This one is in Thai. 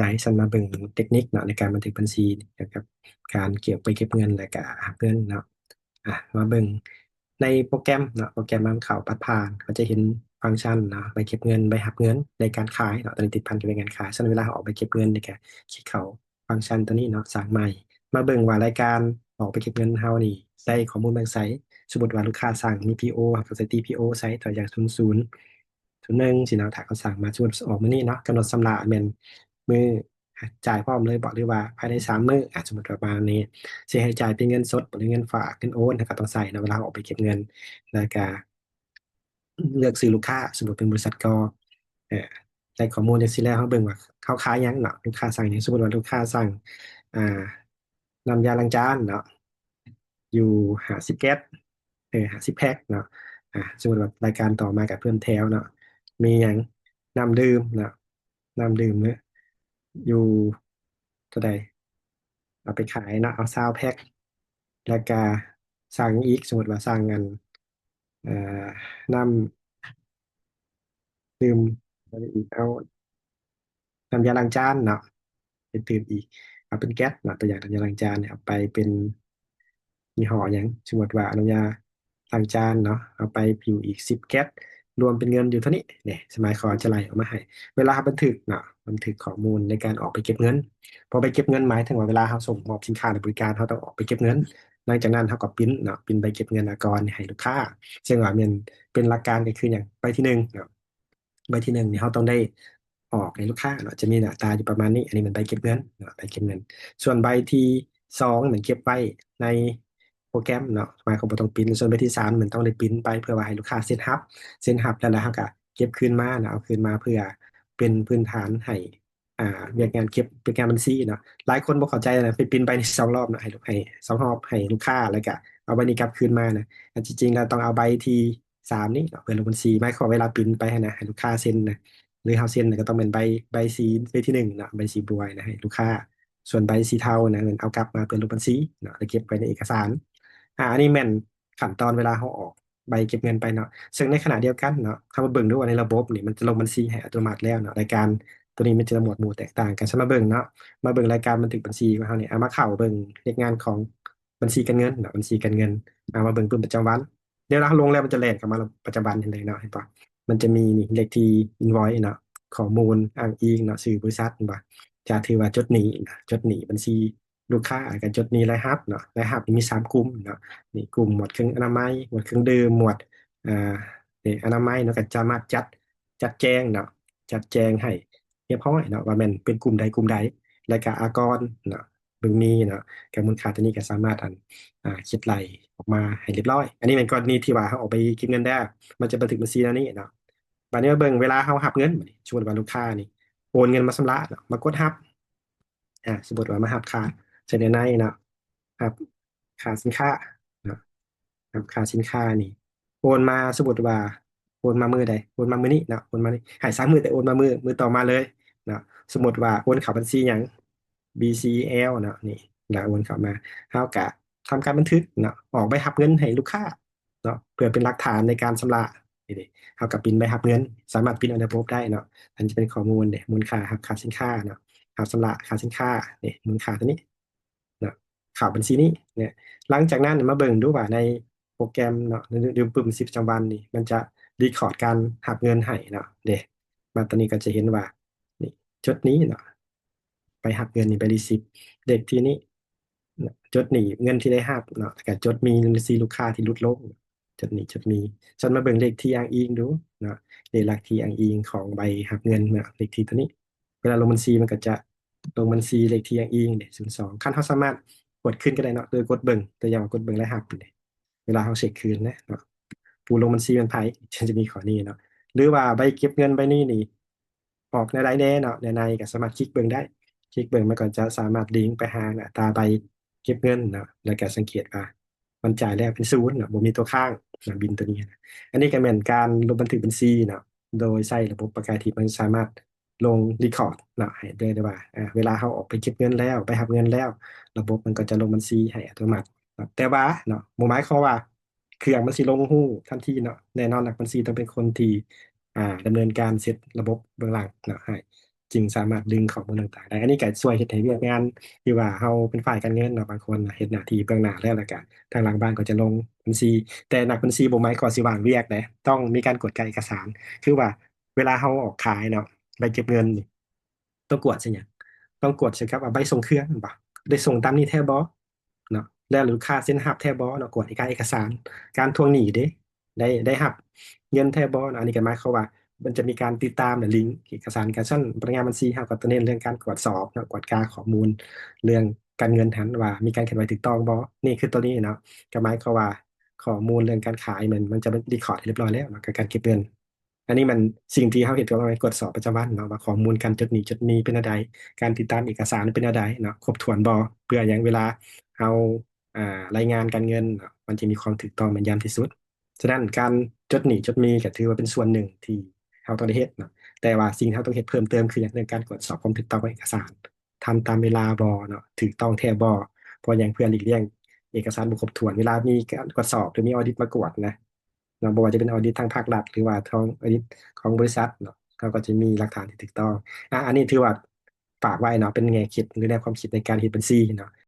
ได้ฉันมาเบิ่งเทคนิคเนาะในการบันทึกบัญชีเกี่ยวกับการเก็บไปเก็บเงินและก็หักเงินเนาะมาเบิ่งในโปรแกรมเนาะโปรแกรมมันเข้าปัดผ่านก็จะเห็นฟังก์ชันเนาะไปเก็บเงินไปหักเงินในการขายเนาะตอนนี้ติดพันกับการขายฉะนั้นเวลาเราออกไปเก็บเงินในการคลิกเข้าฟังก์ชันตัวนี้เนาะสร้างใหม่มาเบิ่งว่ารายการออกไปเก็บเงินเฮานี่ได้ข้อมูลบางไซต์สมมติว่าลูกค้าสั่งมี PO ก็ใส่ตี PO ไซต์ตัวอย่าง0001สิเนาะถ้าเขาสั่งมาชวนออกมื้อนี้เนาะกำหนดสำระแม่น มือจ่ายพร้อมเลยบอกเลยว่าภายใน3 มื้อสมมติประมาณนี้เสียให้จ่ายเป็นเงินสดหรือเงินฝากเงินโอนถ้าก็ต้องใส่นะเวลาออกไปเก็บเงินแล้วก็เลือกซื้อลูกค้าสมมติเป็นบริษัทก็เอ่อได้ข้อมูลจากที่แรกเขาเบิ่งว่าเขาขายหยังเนาะลูกค้าสั่งอย่างสมมติว่าลูกค้าสั่งอ่านำยาล้างจานเนาะอยู่50 แก๊ส50 แพ็คเนาะสมมติว่ารายการต่อมากับเพื่อนแถวเนาะมีอย่างน้ำดื่มเนาะน้ำดื่มเนี่ยอยู่เท่าใดเอาไปขายเนาะเอา20 แพ็คแล้วก็สั่งอีกสมมติว่าสั่งกันเอ่อน้ำดื่มอะไรอีกเอาน้ำยาล้างจานเนาะเป็นตื่มอีกเอาเป็นแก๊สเนาะตัวอย่างน้ำยาล้างจานเนี่ยเอาไปเป็นยี่ห้ออย่างสมมติว่าน้ำยาล้างจานเนาะเอาไปผิวอีก10 แก๊สรวมเป็นเงินอยู่เท่านี้เนี่ยสมัยขอจะไล่ออกมาให้เวลาบันทึกเนาะบันทึกข้อมูลในการออกไปเก็บเงินพอไปเก็บเงินหมายถึงว่าเวลาเขาส่งมอบสินค้าหรือบริการเขาต้องออกไปเก็บเงินหลังจากนั้นเขาก็ปริ้นเนาะปริ้นใบเก็บเงินอากรให้ลูกค้าซึ่งว่ามันเป็นหลักการก็คืออย่างใบที่หนึ่งเนาะใบที่หนึ่งเนี่ยเขาต้องได้ออกในลูกค้าเนาะจะมีหน้าตาอยู่ประมาณนี้อันนี้เป็นใบเก็บเงินเนาะใบเก็บเงินส่วนใบที่2เหมือนเก็บไว้ในโปรแกรมเนาะหมายความว่าต้องปริ้นส่วนใบที่3เหมือนต้องได้ปริ้นไปเพื่อว่าให้ลูกค้าเซ็นรับแล้วเขาก็เก็บคืนมาเนาะเอาคืนมาเพื่อเป็นพื้นฐานให้อ่าเรียกงานเก็บเป็นงานบัญชีเนาะหลายคนบ่เข้าใจนะไปปริ้นไปใน2 รอบเนาะให้2 รอบให้ลูกค้าแล้วก็เอาใบนี้กลับคืนมานะอันจริงๆเราต้องเอาใบที่3นี่เนาะเพื่อลงบัญชีไม่ขอเวลาปริ้นไปให้นะให้ลูกค้าเซ็นนะหรือเฮาเซ็นก็ต้องเป็นใบสีใบที่1เนาะใบสีบวยนะให้ลูกค้าส่วนใบสีเทานะเงินเอากลับมาเพื่อลงบัญชีเนาะแล้วเก็บไว้ในเอกสารอันนี้แม่นขั้นตอนเวลาเขาออกใบเก็บเงินไปเนาะซึ่งในขณะเดียวกันเนาะถ้ามาเบิ่งดูว่าในระบบนี่มันจะลงบัญชีให้อัตโนมัติแล้วเนาะรายการตัวนี้มันจะหมวดหมู่แตกต่างกันฉันมาเบิ่งเนาะมาเบิ่งรายการบันทึกบัญชีของเขาเนี่ยเอามาเข้าเบิ่งเลขงานของบัญชีการเงินเนาะบัญชีการเงินเอามาเบิ่งเป็นประจำวันเดี๋ยวเราลงแล้วมันจะแลกกลับมาประจำวันเห็นเลยเนาะเห็นปะมันจะมีนี่เลขที่อินวอยเนาะข้อมูลอ้างอิงเนาะชื่อบริษัทเห็นปะจะถือว่าจดหนี้นะจดหนี้บัญชีลูกค้ากับจดหนี้รายรับเนาะรายรับมี3 กลุ่มเนาะนี่กลุ่มหมวดเครื่องอนามัยหมวดเครื่องดื่มหมวดอ่านี่อนามัยเนาะก็จะมาจัดแจงเนาะจัดแจงให้เรียบร้อยเนาะว่ามันเป็นกลุ่มใดกลุ่มใดแล้วก็อากรเนาะเบิ่งมีเนาะกับมูลค่าตัวนี้ก็สามารถคิดไล่ออกมาให้เรียบร้อยอันนี้เป็นกรณีที่ว่าเขาออกไปคิดเงินได้มันจะบันทึกบัญชีแล้วนี่เนาะบัดนี้มาเบิ่งเวลาเขาหับเงินชวนว่าลูกค้านี่โอนเงินมาชำระเนาะมากดหับสมมติว่ามาหับค่าเสนอในเนาะหับค่าสินค้าเนาะ ครับค่าสินค้านี่โอนมาสมมติว่าโอนมามือใดโอนมามือนี้เนาะโอนมานี่หาย3 มือแต่โอนมามือต่อมาเลยเนาะสมมติว่าโอนเข้าบัญชีหยัง BCL เนาะนี่แล้วโอนเข้ามาเท่ากับทำการบันทึกเนาะออกใบหับเงินให้ลูกค้าเนาะเพื่อเป็นหลักฐานในการชำระนี่เด้เท่ากับปริ้นใบหับเงินสามารถปริ้นเอาในระบบได้เนาะอันนี้จะเป็นข้อมูลเนี่ยมูลค่าหับค่าสินค้าเนาะหับชำระค่าสินค้าเนี่ยมูลค่าตัวนี้เนาะข่าวบัญชีนี้เนี่ย หลังจากนั้นมาเบิ่งดูว่าในโปรแกรมเนาะหรือปุ่มสิบประจำวันนี่มันจะรีคอร์ดการหักเงินให้เนาะเด้มาตอนนี้ก็จะเห็นว่านี่จดนี้เนาะไปหักเงินนี่ไปรีซิปเด็กทีนี้เนาะจดหนี้เงินที่ได้หักเนาะแต่จดมีบัญชีลูกค้าที่ลดลงจดหนี้ฉันมาเบิ่งเลขที่อ้างอิงดูเนาะเลขหลักที่อ้างอิงของใบหักเงินเนาะเลขที่ตัวนี้เวลาลงบัญชีมันก็จะลงบัญชีเลขที่อ้างอิงเนี่ย02ขั้นเขาสามารถ กดขึ้นก็ได้เนาะโดยกดเบิ่งตัวอย่างว่ากดเบิ่งและหับเลยเวลาเขาเช็คคืนนะเนาะปูลงบัญชีมันไพ่ฉันจะมีข้อนี้เนาะหรือว่าใบเก็บเงินใบนี้นี่ออกในรายแน่เนาะในก็สามารถคลิกเบิ่งได้คลิกเบิ่งมันก็จะสามารถลิงก์ไปหาอัตราใบเก็บเงินเนาะแล้วก็สังเกตว่ามันจ่ายแล้วเป็นศูนย์เนาะบ่มีตัวข้างนะบินตัวนี้นะอันนี้ก็เหมือนการลงบันทึกบัญชีเนาะโดยใช้ระบบประกายทิพย์มันสามารถลงรีคอร์ดเนาะให้ได้ว่าเวลาเขาออกไปเก็บเงินแล้วไปหับเงินแล้ว ระบบมันก็จะลงบัญชีให้อัตโนมัติครับแต่ว่าเนาะหมู่หมายความว่าเครื่องมันสิลงหู้ทันทีเนาะแน่นอนนักบัญชีต้องเป็นคนที่ดำเนินการเซตระบบเบื้องหลังเนาะให้ จึงสามารถดึงข้อมูลต่างๆได้อันนี้ก็ช่วยเฮ็ดให้เวียกงานที่ว่าเราเป็นฝ่ายการเงินเนาะบางคนน่ะเฮ็ดหน้าที่เบื้องหน้าแล้วก็ทางหลังบ้านก็จะลงบัญชีแต่นักบัญชีบ่หมายความสิว่างเวียกเด้ต้องมีการกวดการเอกสารคือว่าเวลาเราออกขายเนาะใบเก็บเงินนี่ต้องกวดใช่หยังต้องกวดใช่ครับว่าใบส่งเครื่องนั่นบ่ได้ส่งตามนี้แท้บ่เนาะแล้วลูกค้าเซ็นรับแท้บ่เนาะกวดการเอกสารการทวงหนี้เด้ได้รับเงินแท้บ่เนาะอันนี้ก็หมายความว่า มันจะมีการติดตามหรือลิงก์เอกสารการชั้นพนักงานบัญชีเขาก็จะเน้นเรื่องการตรวจสอบเนาะตรวจการข้อมูลเรื่องการเงินหันว่ามีการเคลื่อนไหวถูกต้องบ่นี่คือตัวนี้เนาะก็หมายความว่าข้อมูลเรื่องการขายมันจะเป็นรีคอร์ดเรียบร้อยแล้วเนาะกับการเก็บเงินอันนี้มันสิ่งที่เขาเห็นก็ว่าตรวจสอบประจำวันเนาะว่าข้อมูลการจดหนี้เป็นอะไรการติดตามเอกสารเป็นอะไรเนาะครบถ้วนบ่เพื่ออย่างเวลาเอารายงานการเงินเนาะมันจะมีความถูกต้องแม่นยำที่สุด ฉะนั้นการจดหนี้จดมีก็ถือว่าเป็นส่วนหนึ่งที่เราต้องได้เฮ็ดเนาะแต่ว่าสิ่งที่เราต้องเฮ็ดเพิ่มเติมคืออย่างเรื่องการตรวจสอบความถูกต้องของเอกสารทำตามเวลาบ่เนาะถูกต้องแท้บ่เพราะอย่างเพื่อหลีกเลี่ยงเอกสารบ่ครบถ้วนเวลามีการตรวจสอบหรือมีออดิตมากวดนะเนาะบ่ว่าจะเป็นออดิตทางภาครัฐหรือว่าทางออดิตของบริษัทเนาะเขาก็จะมีหลักฐานที่ถูกต้องอันนี้ถือว่าฝากไว้เนาะเป็นแนวคิดหรือแนวความคิดในการเฮ็ดบัญชีเนาะ